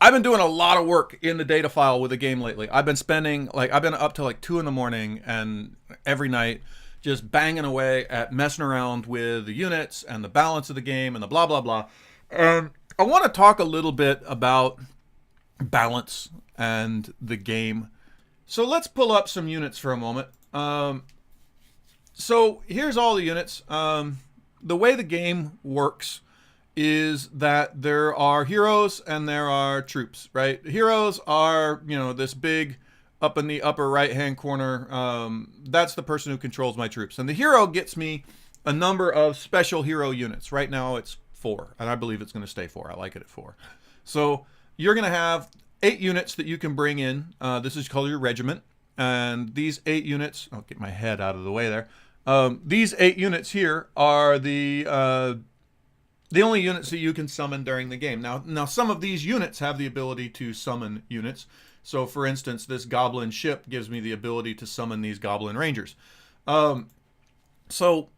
I've been doing a lot of work in the data file with the game lately. I've been spending I've been up till like 2 in the morning and every night just banging away at messing around with the units and the balance of the game and the blah blah blah. And I want to talk a little bit about balance and the game. So let's pull up some units for a moment. So here's all the units. The way the game works is that there are heroes and there are troops, right? Heroes are, this big up in the upper right hand corner. That's the person who controls my troops. And the hero gets me a number of special hero units. Right now it's 4, and I believe it's going to stay 4. I like it at 4. So you're going to have 8 units that you can bring in. This is called your regiment. And these 8 units, I'll get my head out of the way there. These 8 units here are the only units that you can summon during the game. Now some of these units have the ability to summon units. So for instance, this goblin ship gives me the ability to summon these goblin rangers. So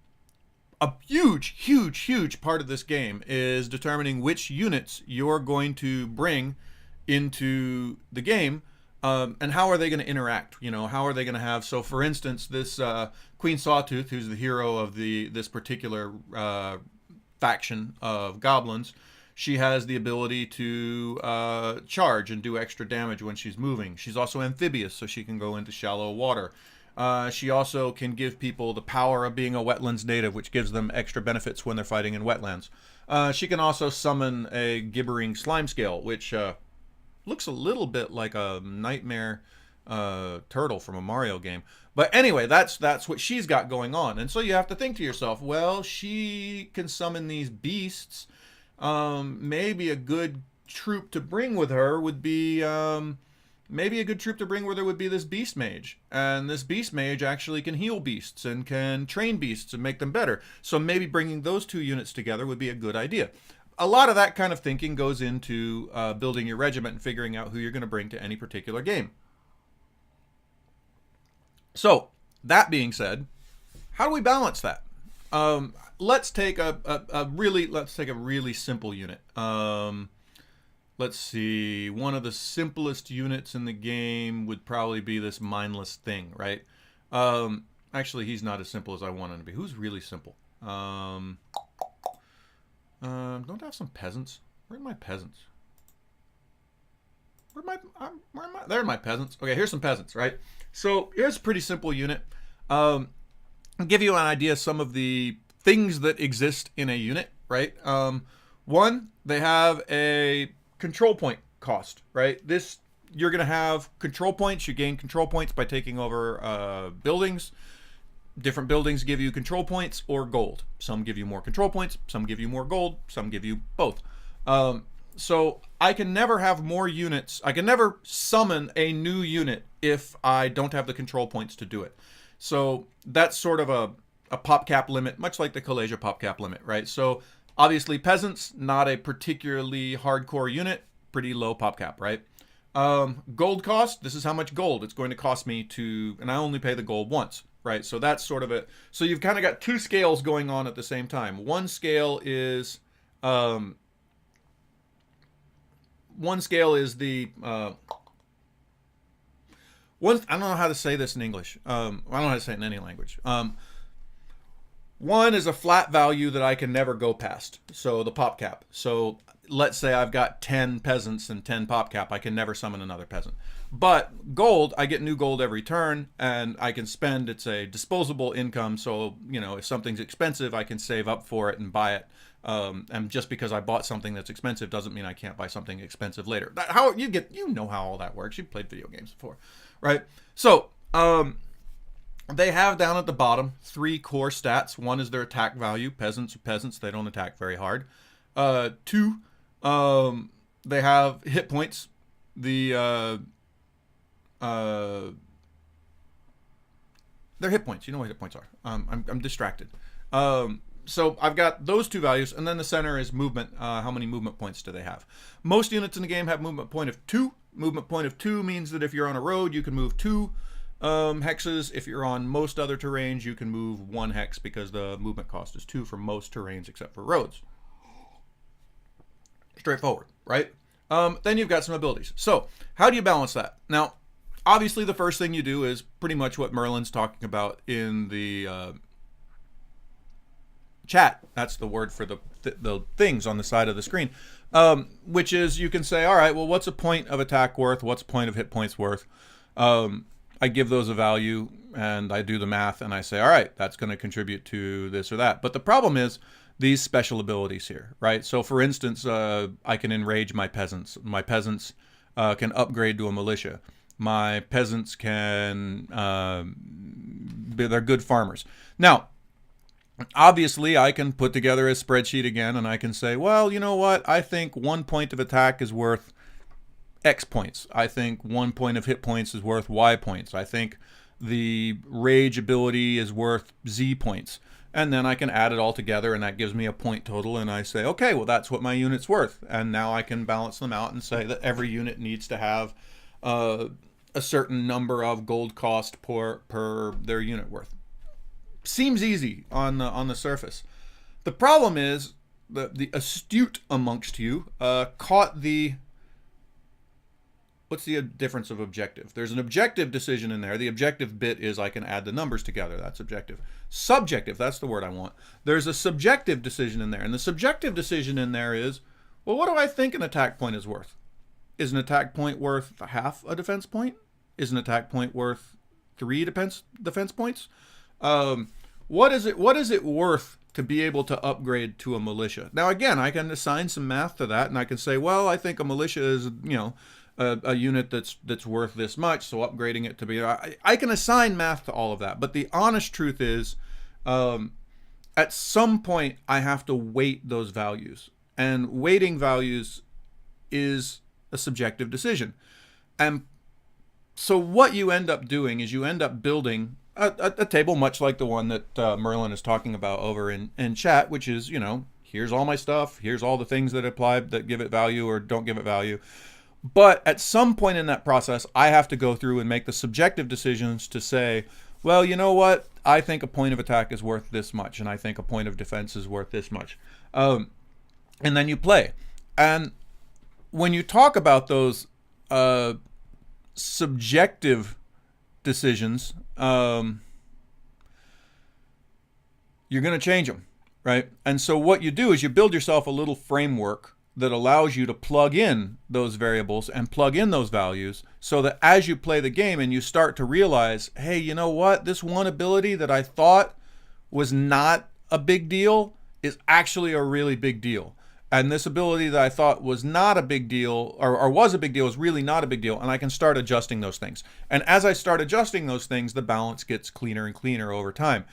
a huge part of this game is determining which units you're going to bring into the game. And how are they going to interact? How are they going to have? So, for instance, this Queen Sawtooth, who's the hero of this particular faction of goblins, she has the ability to charge and do extra damage when she's moving. She's also amphibious, so she can go into shallow water. She also can give people the power of being a wetlands native, which gives them extra benefits when they're fighting in wetlands. She can also summon a gibbering slime scale, which looks a little bit like a nightmare turtle from a Mario game. But anyway, that's what she's got going on. And so you have to think to yourself, well, she can summon these beasts. Maybe a good troop to bring with her would be this beast mage. And this beast mage actually can heal beasts and can train beasts and make them better. So maybe bringing those 2 units together would be a good idea. A lot of that kind of thinking goes into building your regiment and figuring out who you're going to bring to any particular game. So, that being said, how do we balance that? Let's take a really simple unit. Let's see. One of the simplest units in the game would probably be this mindless thing, right? Actually, he's not as simple as I want him to be. Who's really simple? Don't I have some peasants? Where are my peasants? There are my peasants. Okay, here's some peasants, right? So here's a pretty simple unit. I'll give you an idea of some of the things that exist in a unit, right? One, they have a control point cost, right? You're going to have control points. You gain control points by taking over buildings. Different buildings give you control points or gold. Some give you more control points, some give you more gold, some give you both. So I can never have more units. I can never summon a new unit if I don't have the control points to do it. So that's sort of a pop cap limit, much like the Callasia pop cap limit, right? So obviously peasants, not a particularly hardcore unit, pretty low pop cap, right? Gold cost, this is how much gold it's going to cost me and I only pay the gold once. Right, so that's sort of it. So you've kind of got 2 scales going on at the same time. One scale is the one. I don't know how to say this in English. I don't know how to say it in any language. One is a flat value that I can never go past. So the pop cap. So let's say I've got 10 peasants and 10 pop cap. I can never summon another peasant. But gold, I get new gold every turn, and I can spend. It's a disposable income, so if something's expensive, I can save up for it and buy it. And just because I bought something that's expensive doesn't mean I can't buy something expensive later. How you know how all that works. You've played video games before, right? So they have down at the bottom 3 core stats. One is their attack value. Peasants are peasants; they don't attack very hard. 2, they have hit points. They're hit points. You know what hit points are. I'm distracted. So I've got those 2 values, and then the center is movement. How many movement points do they have? Most units in the game have movement point of 2. Movement point of 2 means that if you're on a road, you can move 2 hexes. If you're on most other terrains, you can move 1 hex because the movement cost is 2 for most terrains except for roads. Straightforward, right? Then you've got some abilities. So how do you balance that? Now, obviously, the first thing you do is pretty much what Merlin's talking about in the chat. That's the word for the things on the side of the screen, which is you can say, all right, well, what's a point of attack worth? What's a point of hit points worth? I give those a value, and I do the math, and I say, all right, that's going to contribute to this or that. But the problem is these special abilities here, right? So, for instance, I can enrage my peasants. My peasants can upgrade to a militia. My peasants can, they're good farmers. Now, obviously, I can put together a spreadsheet again, and I can say, well, you know what? I think 1 point of attack is worth X points. I think 1 point of hit points is worth Y points. I think the rage ability is worth Z points. And then I can add it all together, and that gives me a point total, and I say, okay, well, that's what my unit's worth. And now I can balance them out and say that every unit needs to have a certain number of gold cost per their unit worth. Seems easy on the surface. The problem is the astute amongst you caught the... What's the difference of objective? There's an objective decision in there. The objective bit is I can add the numbers together. That's objective. Subjective, that's the word I want. There's a subjective decision in there. And the subjective decision in there is, well, what do I think an attack point is worth? Is an attack point worth half a defense point? Is an attack point worth 3 defense points? What is it worth to be able to upgrade to a militia? Now, again, I can assign some math to that, and I can say, well, I think a militia is, a unit that's worth this much, so upgrading it to be... I can assign math to all of that, but the honest truth is, at some point, I have to weight those values. And weighting values is a subjective decision. And so what you end up doing is you end up building a table much like the one that Merlin is talking about over in chat, which is, here's all my stuff, here's all the things that apply, that give it value or don't give it value. But at some point in that process, I have to go through and make the subjective decisions to say, well, you know what? I think a point of attack is worth this much, and I think a point of defense is worth this much. And then you play. And when you talk about those subjective decisions, you're going to change them, right? And so what you do is you build yourself a little framework that allows you to plug in those variables and plug in those values so that as you play the game and you start to realize, hey, you know what? This one ability that I thought was not a big deal is actually a really big deal. And this ability that I thought was not a big deal or was a big deal is really not a big deal. And I can start adjusting those things. And as I start adjusting those things, the balance gets cleaner and cleaner over time.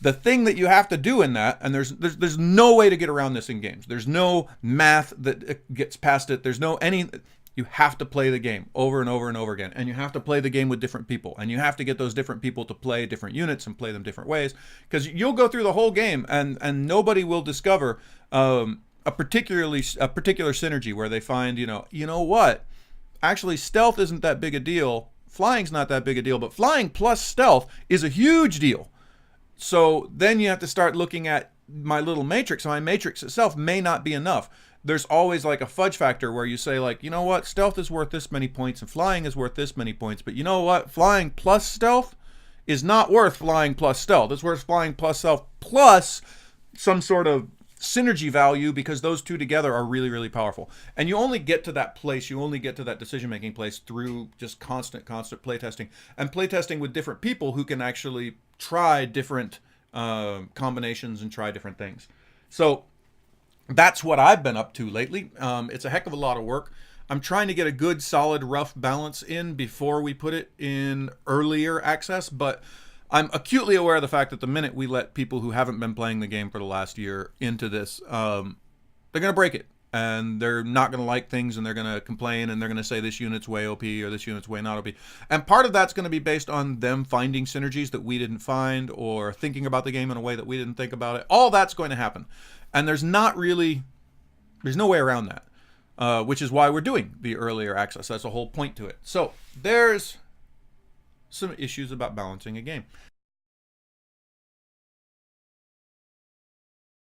The thing that you have to do in that, and there's no way to get around this in games. There's no math that gets past it. There's no any... You have to play the game over and over and over again. And you have to play the game with different people. And you have to get those different people to play different units and play them different ways. Because you'll go through the whole game and nobody will discover a particular synergy where they find, you know what? Actually, stealth isn't that big a deal. Flying's not that big a deal. But flying plus stealth is a huge deal. So then you have to start looking at my little matrix. My matrix itself may not be enough. There's always like a fudge factor where you say like, you know what, stealth is worth this many points and flying is worth this many points. But you know what, flying plus stealth is not worth flying plus stealth. It's worth flying plus stealth plus some sort of synergy value because those two together are really, really powerful. And you only get to that place, you only get to that decision-making place through just constant playtesting. And playtesting with different people who can actually try different combinations and try different things. So that's what I've been up to lately. It's a heck of a lot of work. I'm trying to get a good, solid, rough balance in before we put it in earlier access, but I'm acutely aware of the fact that the minute we let people who haven't been playing the game for the last year into this, they're going to break it. And they're not going to like things, and they're going to complain, and they're going to say this unit's way OP or this unit's way not OP. And part of that's going to be based on them finding synergies that we didn't find or thinking about the game in a way that we didn't think about it. All that's going to happen. And there's no way around that, which is why we're doing the earlier access. That's the whole point to it. So there's some issues about balancing a game.